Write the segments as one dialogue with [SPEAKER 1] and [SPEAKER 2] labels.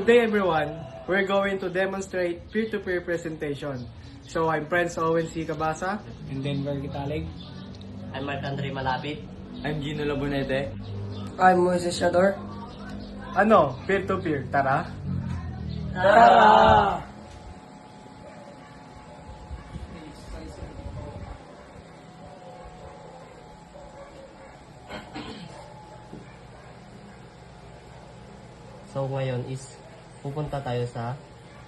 [SPEAKER 1] Today everyone, we're going to demonstrate peer-to-peer presentation. So I'm Prince Owen C. Cabasa.
[SPEAKER 2] And Denver Kitalig.
[SPEAKER 3] I'm Mark Andre Malapit.
[SPEAKER 4] I'm Gino Labonete.
[SPEAKER 5] I'm Moises Shador.
[SPEAKER 1] Ano? Peer-to-peer, tara!
[SPEAKER 5] Tara!
[SPEAKER 3] So ngayon is pupunta tayo sa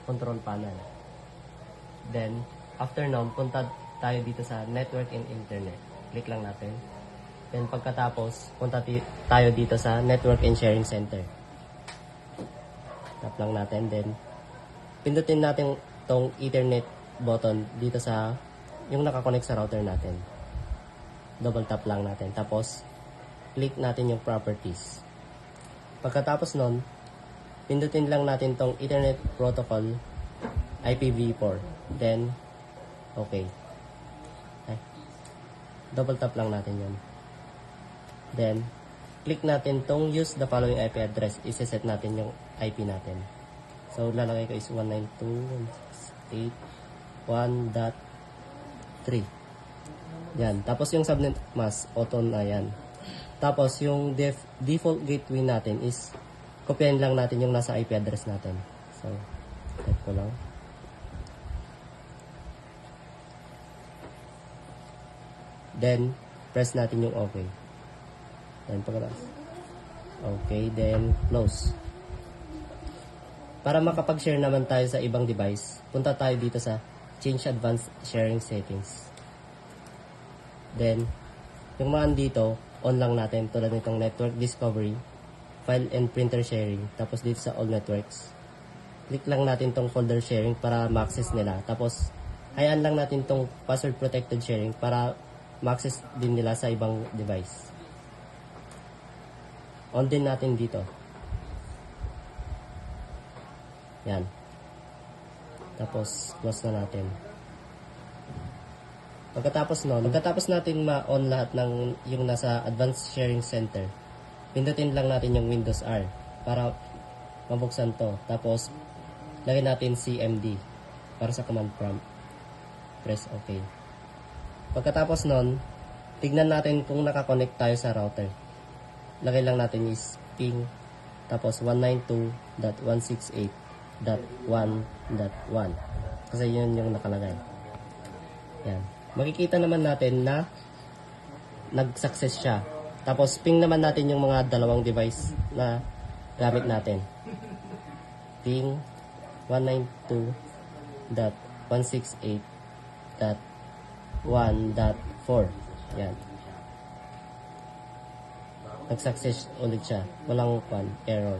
[SPEAKER 3] control panel. Then after nun, punta tayo dito sa network and internet. Click lang natin. Then pagkatapos, punta tayo dito sa network and sharing center. Tap lang natin. Then pindutin natin tong Ethernet button dito sa yung nakakonect sa router natin. Double tap lang natin. Tapos click natin yung properties. Pagkatapos nun, pindutin lang natin tong Ethernet Protocol IPv4. Then, okay. Ay. Double tap lang natin yun. Then, click natin tong use the following IP address. Iseset natin yung IP natin. So, lalagay ko is 192.168.1.3. Yan. Tapos yung subnet mask, auto na yan. Tapos, yung default gateway natin is kopyahin lang natin yung nasa IP address natin. So, type ko lang. Then, press natin yung OK. Then, pagkatapos. Okay, then close. Para makapag-share naman tayo sa ibang device, punta tayo dito sa Change Advanced Sharing Settings. Then, yung mga dito, on lang natin tulad nitong Network Discovery, File and Printer Sharing. Tapos dito sa All Networks, click lang natin tong Folder Sharing para ma-access nila. Tapos, hayaan lang natin tong Password Protected Sharing para ma-access din nila sa ibang device. On din natin dito. Yan. Tapos, close na natin. Pagkatapos natin ma-on lahat ng yung nasa Advanced Sharing Center, pindutin lang natin yung Windows R para mabuksan to. Tapos, lagyan natin CMD para sa command prompt. Press OK. Pagkatapos nun, tignan natin kung nakakonect tayo sa router. Lagay lang natin is ping, tapos 192.168.1.1. Kasi yun yung nakalagay. Yan. Makikita naman natin na nag-success siya. Tapos ping naman natin yung mga dalawang device na gamit natin. Ping 192.168.1.4. Yan. Nag-success ulit siya. Walang error.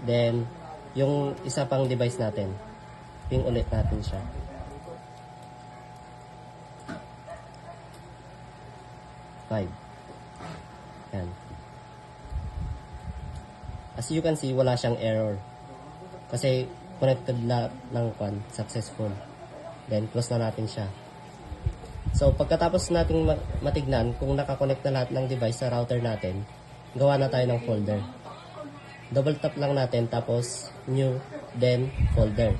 [SPEAKER 3] Then, yung isa pang device natin, ping ulit natin siya. Five. Yan. As you can see, wala siyang error. Kasi connected ng successful. Then, close na natin siya. So, pagkatapos nating matignan kung nakakonect na lahat ng device sa router natin, gawa na tayo ng folder. Double tap lang natin, tapos new, then folder.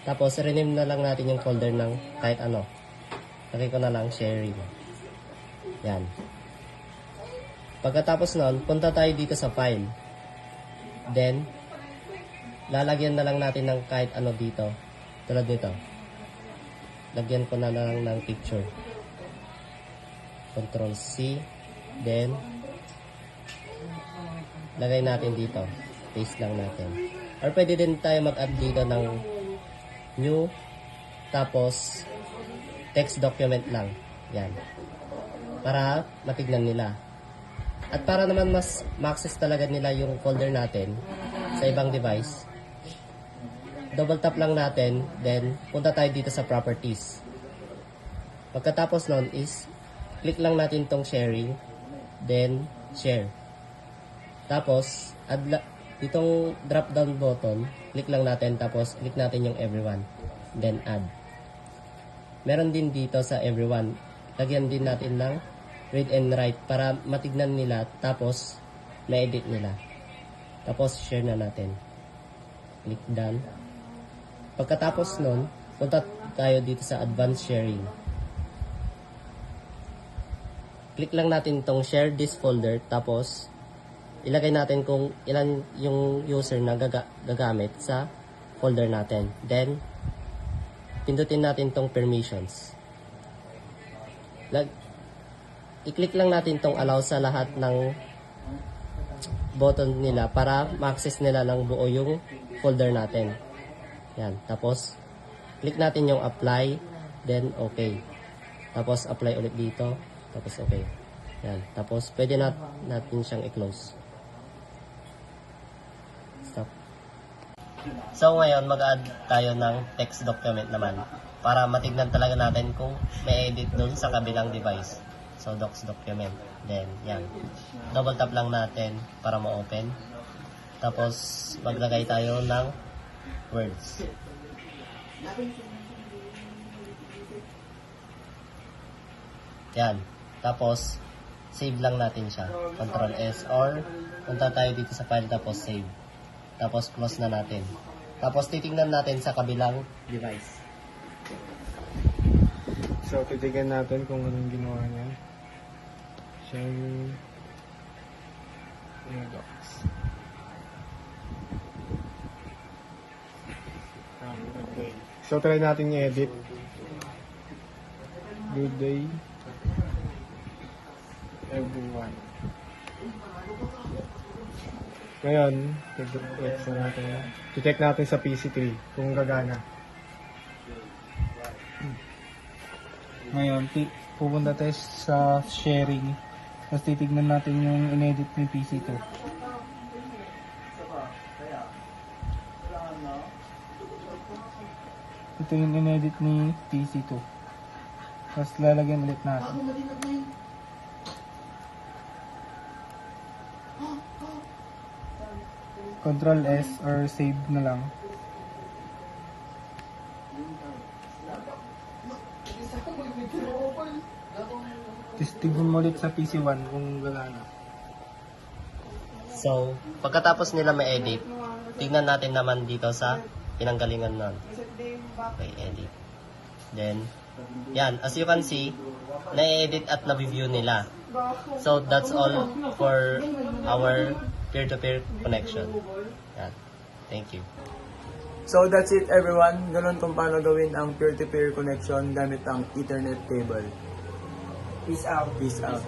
[SPEAKER 3] Tapos, rename na lang natin yung folder ng kahit ano. Lagay ko na lang sharing. Yan. Pagkatapos nun, punta tayo dito sa file. Then, lalagyan na lang natin ng kahit ano dito. Tulad nito. Lagyan ko na lang ng picture. Control C. Then, lagay natin dito. Paste lang natin. Or pwede din tayo mag-add dito ng new. Tapos, text document lang. Yan. Para matignan nila. At para naman mas ma-access talaga nila yung folder natin sa ibang device, double tap lang natin, then punta tayo dito sa properties. Pagkatapos nun is, click lang natin tong sharing, then share. Tapos, itong drop down button, click lang natin, tapos click natin yung everyone, then add. Meron din dito sa everyone, lagyan din natin ng read and write para matignan nila, tapos na-edit nila. Tapos, share na natin. Click done. Pagkatapos nun, punta tayo dito sa advanced sharing. Click lang natin itong share this folder. Tapos, ilagay natin kung ilan yung user na gagamit sa folder natin. Then, pindutin natin itong permissions. I-click lang natin itong allow sa lahat ng button nila para ma-access nila ng buo yung folder natin. Yan. Tapos, click natin yung apply, then okay. Tapos, apply ulit dito. Tapos, okay. Yan. Tapos, pwede natin siyang i-close. Stop. So, ngayon, mag-add tayo ng text document naman para matignan talaga natin kung may edit dun sa kabilang device. So, docs document. Then, yan. Double tap lang natin para ma-open. Tapos, maglagay tayo ng words. Yan. Tapos, save lang natin siya. Control S or punta tayo dito sa file tapos save. Tapos, close na natin. Tapos, titignan natin sa kabilang device.
[SPEAKER 1] So, titignan natin kung anong ginawa niya. Share yung docs. Okay. So, try natin i-edit. Good day, everyone. Ngayon, check natin sa PC3 kung gagana.
[SPEAKER 2] Ngayon, pupunta tayo sa sharing. Tapos titignan natin yung inedit ni PC2. Ito yung inedit ni PC2. Tapos lalagyan ulit natin. Control S or save na lang. Tapos tignan mo ulit sa PC1 kung gagana.
[SPEAKER 3] So, pagkatapos nila ma-edit, tignan natin naman dito sa pinanggalingan nun. Okay, edit. Then, yan. As you can see, na-edit at na-view nila. So, that's all for our peer-to-peer connection. Yan. Thank you.
[SPEAKER 4] So that's it everyone. Ganun kung paano gawin ang peer-to-peer connection gamit ang Ethernet cable.
[SPEAKER 5] Peace out.
[SPEAKER 4] Peace out.